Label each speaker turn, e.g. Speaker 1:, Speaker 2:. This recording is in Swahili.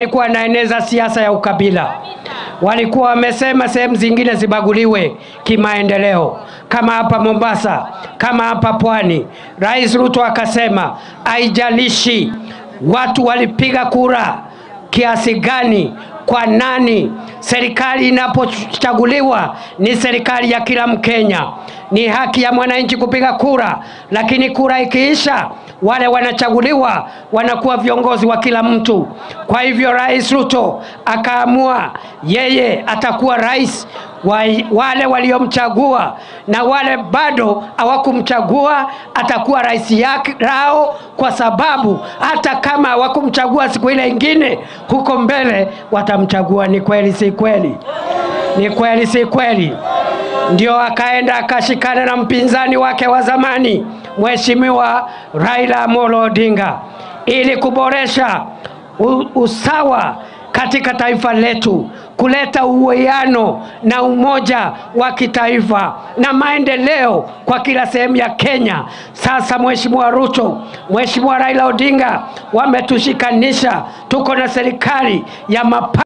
Speaker 1: Walikuwa wanaeneza siasa ya ukabila. Walikuwa wamesema sehemu zingine zibaguliwe kimaendeleo, kama hapa Mombasa, kama hapa Pwani. Rais Ruto akasema haijalishi watu walipiga kura kiasi gani, kwa nani, serikali inapochaguliwa ni serikali ya kila Mkenya. Ni haki ya mwananchi kupiga kura, lakini kura ikiisha wale wanachaguliwa wanakuwa viongozi wa kila mtu. Kwa hivyo Rais Ruto akaamua yeye atakuwa rais wa wale waliomchagua, na wale bado hawakumchagua atakuwa rais yao, kwa sababu hata kama hawakumchagua siku ile ingine huko mbele watamchagua. Ni kweli si kweli? Ni kweli si kweli? Ndio akaenda akashikana na mpinzani wake wa zamani Mheshimiwa Raila Amolo Odinga ili kuboresha usawa katika taifa letu, kuleta uwiano na umoja wa kitaifa na maendeleo kwa kila sehemu ya Kenya. Sasa Mheshimiwa Ruto, Mheshimiwa Raila Odinga wametushikanisha, tuko na serikali ya